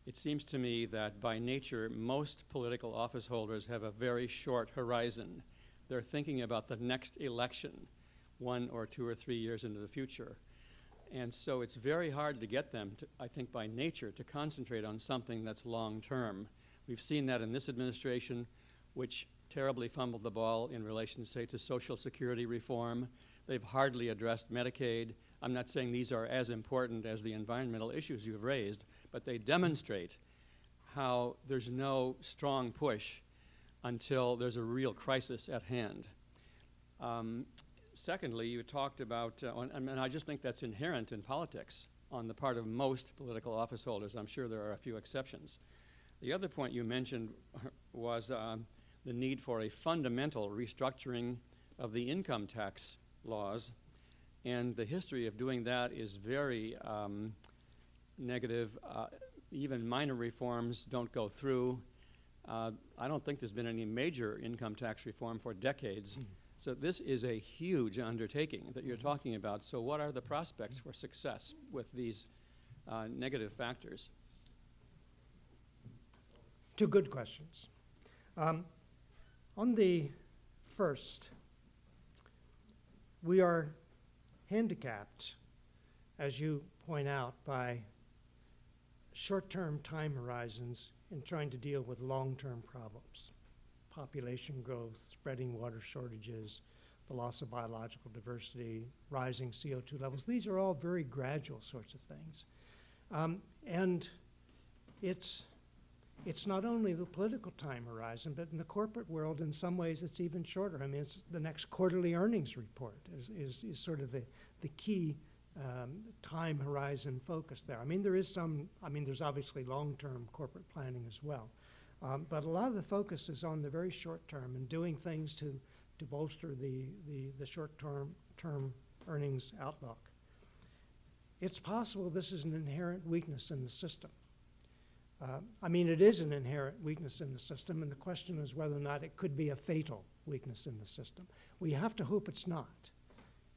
It seems to me that by nature, most political office holders have a very short horizon. They're thinking about the next election 1 or 2 or 3 years into the future. And so it's very hard to get them, I think by nature, to concentrate on something that's long-term. We've seen that in this administration, which terribly fumbled the ball in relation, say, to Social Security reform. They've hardly addressed Medicaid. I'm not saying these are as important as the environmental issues you've raised, but they demonstrate how there's no strong push until there's a real crisis at hand. Secondly, you talked about, and I just think that's inherent in politics on the part of most political office holders. I'm sure there are a few exceptions. The other point you mentioned was the need for a fundamental restructuring of the income tax laws, and the history of doing that is very negative. Even minor reforms don't go through. I don't think there's been any major income tax reform for decades. So this is a huge undertaking that you're talking about. So what are the prospects for success with these negative factors? Two good questions. On the first, we are handicapped, as you point out, by short-term time horizons in trying to deal with long-term problems. Population growth, spreading water shortages, the loss of biological diversity, rising CO2 levels. These are all very gradual sorts of things. And it's it's not only the political time horizon, but in the corporate world, in some ways, it's even shorter. I mean, it's the next quarterly earnings report is sort of the key time horizon focus there. I mean, there's obviously long-term corporate planning as well. But a lot of the focus is on the very short term and doing things to bolster the short-term earnings outlook. It's possible this is an inherent weakness in the system. I mean, it is an inherent weakness in the system, and the question is whether or not it could be a fatal weakness in the system. We have to hope it's not.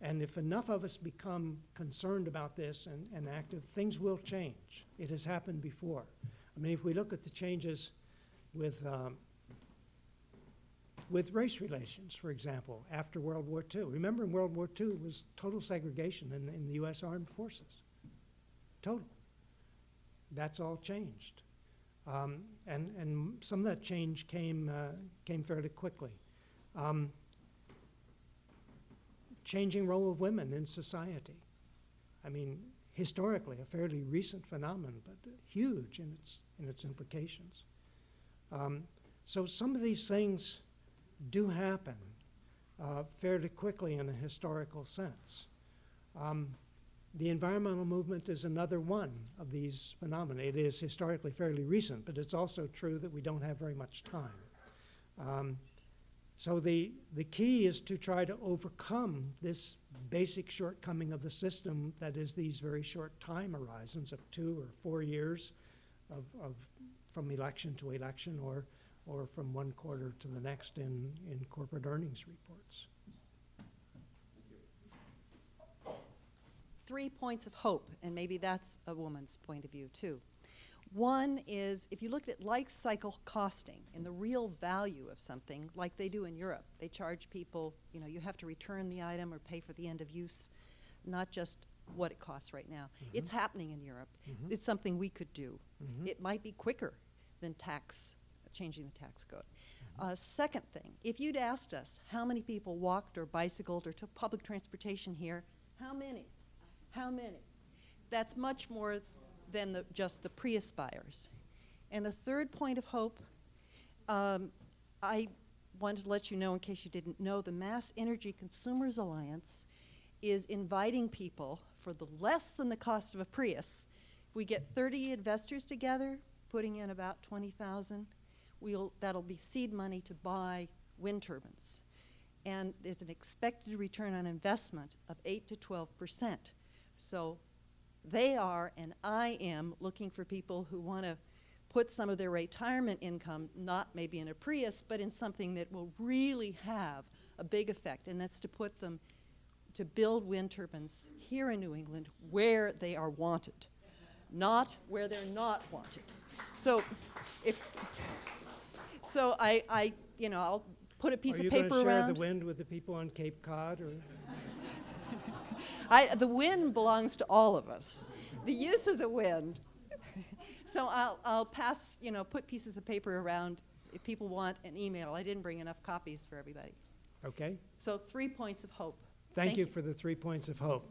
And if enough of us become concerned about this and active, things will change. It has happened before. I mean, if we look at the changes with race relations, for example, after World War II. Remember, in World War II was total segregation in the U.S. Armed Forces. Total. That's all changed. And some of that change came fairly quickly. Changing role of women in society. I mean, historically, a fairly recent phenomenon, but huge in its implications. So some of these things do happen fairly quickly in a historical sense. The environmental movement is another one of these phenomena. It is historically fairly recent, but it's also true that we don't have very much time. So the key is to try to overcome this basic shortcoming of the system that is these very short time horizons of 2 or 4 years of from election to election or from one quarter to the next in corporate earnings reports. 3 points of hope, and maybe that's a woman's point of view too. One is, if you look at life cycle costing and the real value of something, like they do in Europe, they charge people, you have to return the item or pay for the end of use, not just what it costs right now. Mm-hmm. It's happening in Europe. Mm-hmm. It's something we could do. Mm-hmm. It might be quicker than changing the tax code. Mm-hmm. Second thing, if you'd asked us how many people walked or bicycled or took public transportation here, how many? How many? That's much more than just the Prius buyers. And the third point of hope, I wanted to let you know, in case you didn't know, the Mass Energy Consumers Alliance is inviting people for the less than the cost of a Prius. If we get 30 investors together, putting in about 20,000, that'll be seed money to buy wind turbines. And there's an expected return on investment of 8 to 12%. So they are, and I am, looking for people who want to put some of their retirement income, not maybe in a Prius, but in something that will really have a big effect, and that's to put them to build wind turbines here in New England where they are wanted, not where they're not wanted. So I'll put a piece of paper around. Are you going to share the wind with the people on Cape Cod, or? The wind belongs to all of us. The use of the wind. So I'll pass, put pieces of paper around if people want an email. I didn't bring enough copies for everybody. Okay. So 3 points of hope. Thank you for the 3 points of hope.